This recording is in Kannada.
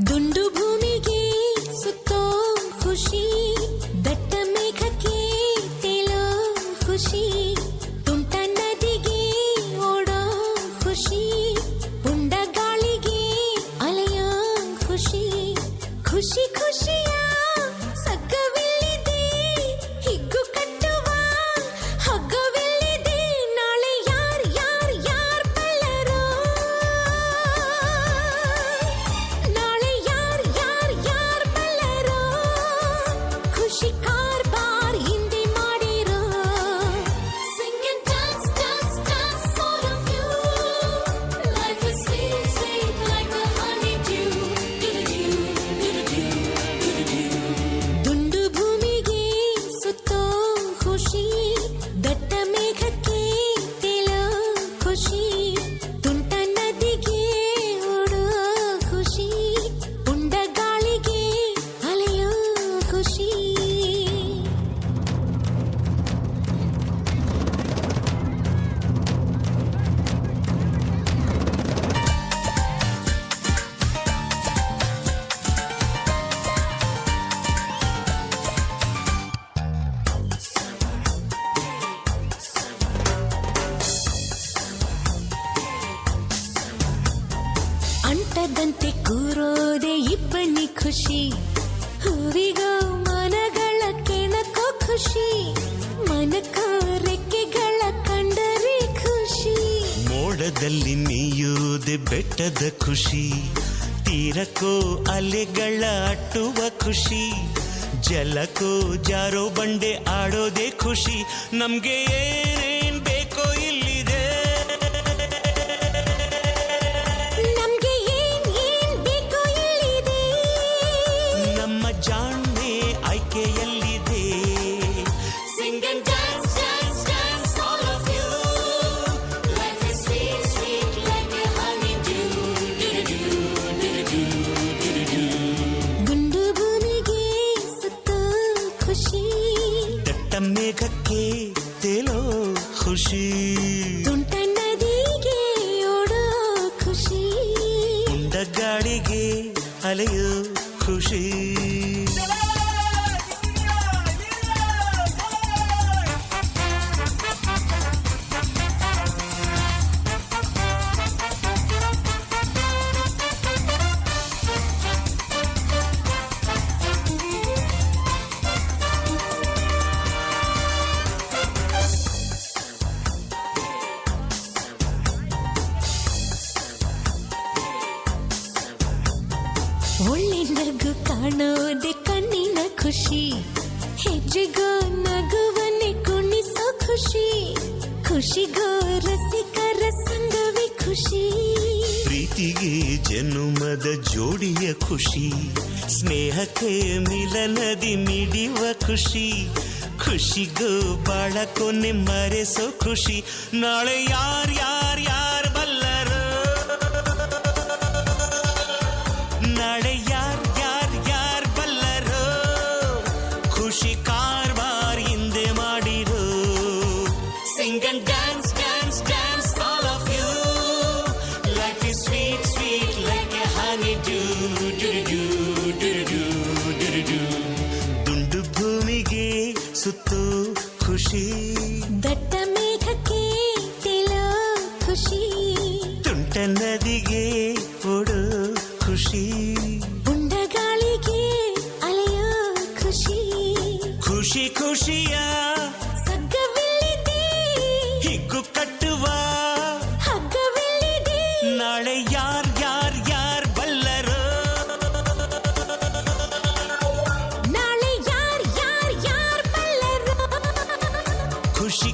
ದುಂಡು ಭೂಮಿಗೆ ಸುತ್ತೋ ಖುಷಿ, ದಟ್ಟ ಮೇಘಕ್ಕೆ ತೇಲೋ ಖುಷಿ, ತುಂಟ ನದಿಗೆ ಓಡೋ ಖುಷಿ, ಪುಂಡ ಗಾಳಿಗೆ ಅಲೆಯೋ ಖುಷಿ, ಖುಷಿ ಖುಷಿಯ ಸಗ್ಗವಿಲ್ಲಿದೆ, ಹಿಗ್ಗು ಕಟ್ಟುವ ಹಗ್ಗವಿಲ್ಲಿದೆ, ನಾಳೆ ಯಾರ್ ಯಾರ್ ಯಾರ್ ಬಲ್ಲರೋ, ನಾಳೆ ಯಾರ್ ಯಾರ್ ಯಾರ್ ಬಲ್ಲರೋ, ಖುಷಿ ಕಾರ್ಬಾರ್ ಹಿಂದೆ ಮಾಡಿರೋ, sing and dance dance dance all of you, life is sweet sweet like a honeydew, ದುಂಡು ಭೂಮಿಗೆ ಸುತ್ತೋ ಖುಷಿ, ದಟ್ಟ ಮೇಘಕ್ಕೆ ತೇಲೋ ಖುಷಿ, ತುಂಟ ನದಿಗೆ ಓಡೋ ಖುಷಿ, ಪುಂಡ ಗಾಳಿಗೆ ಅಲೆಯೋ ಖುಷಿ. ಅಂಟದಂತೆ ಕೂರೋದೆ ಇಬ್ಬನಿ ಖುಷಿ, ಹೂವಿಗೋ ಮನಗಳ ಕೆಣಕೋ ಖುಷಿ, ಮನಕೋ ರೆಕ್ಕೆಗಳ ಕಂಡರೆ ಖುಷಿ, ಮೋಡದಲ್ಲಿ ನೀಯುವುದೇ ಬೆಟ್ಟದ ಖುಷಿ, ತೀರಕ್ಕೋ ಅಲೆಗಳ ಅಟ್ಟುವ ಖುಷಿ, ಜಲಕ್ಕೋ ಜಾರೋ ಬಂಡೆ ಆಡೋದೇ ಖುಷಿ, ನಮ್ಗೆ ಏನೇನ್ ಬೇಕೋ ಇಲ್ಲಿದೆ, ನಮ್ಗೆ ಏನ್ ಏನ್ ಬೇಕೋ ಇಲ್ಲಿದೆ, ನಮ್ಮ ಜಾಣ್ಮೆ ಆಯ್ಕೆಯಲ್ಲಿದೆ. sing and dance dance dance all of you, life is sweet sweet like a honeydew, ದುಂಡು ಭೂಮಿಗೆ ಸುತ್ತೋ ಖುಷಿ, ದಟ್ಟ ಮೇಘಕ್ಕೆ ತೇಲೋ ಖುಷಿ, ತುಂಟ ನದಿಗೆ ಓಡೋ ಖುಷಿ, ಪುಂಡ ಗಾಳಿಗೆ ಅಲೆಯೋ ಖುಷಿ. ಒಳ್ಳೆ ನಗು ಕಾಣೋದೆ ಕಣ್ಣಿನ ಖುಷಿ, ಹೆಜ್ಜೆಗೋ ನಗುವನ್ನೇ ಕುಣಿಸೋ ಖುಷಿ, ಖುಷಿಗೋ ರಸಿಕರ ಸಂಗವೇ ಖುಷಿ, ಪ್ರೀತಿಗೆ ಜನುಮದ ಜೋಡಿಯ ಖುಷಿ, ಸ್ನೇಹಕ್ಕೆ ಮಿಲನದಿ ಮಿಡಿಯುವ ಖುಷಿ, ಖುಷಿಗೂ ಬಾಳ ಕೊನೆ ಮರೆಸೋ ಖುಷಿ, ನಾಳೆ ಯಾರ್ ಯಾರ್ ಯಾರ್ ಬಲ್ಲರೋ, ನಾಳೆ ಯಾರ್ ಯಾರ್ ಯಾರ್ ಬಲ್ಲರೋ, ಖುಷಿ ಕಾರ್ಬಾರ್ ಹಿಂದೆ ಮಾಡಿರೋ, sing and dance dance dance all of you, life is sweet sweet like a honeydew, ದುಂಡು ಭೂಮಿಗೆ ಸುತ್ತು ಖುಷಿ, ದಟ್ಟ ಮೇಘಕ್ಕೆ ತೇಲೋ ಖುಷಿ, ತುಂಟ ನದಿಗೆ ಓಡೋ ಖುಷಿ, ಪುಂಡ ಗಾಳಿಗೆ ಅಲೆಯೋ ಖುಷಿ, ಖುಷಿ ಖುಷಿಯ ಸಗ್ಗವಿಲ್ಲಿದೆ, ಹಿಗ್ಗು ಕಟ್ಟುವ ಹಗ್ಗವಿಲ್ಲಿದೆ, ನಾಳೆ ಯಾರ್ ಯಾರ್ ಯಾರ್ ಬಲ್ಲರೋ, ನಾಳೆ ಯಾರ್ ಯಾರ್ ಯಾರ್ ಬಲ್ಲರೋ, ಖುಷಿ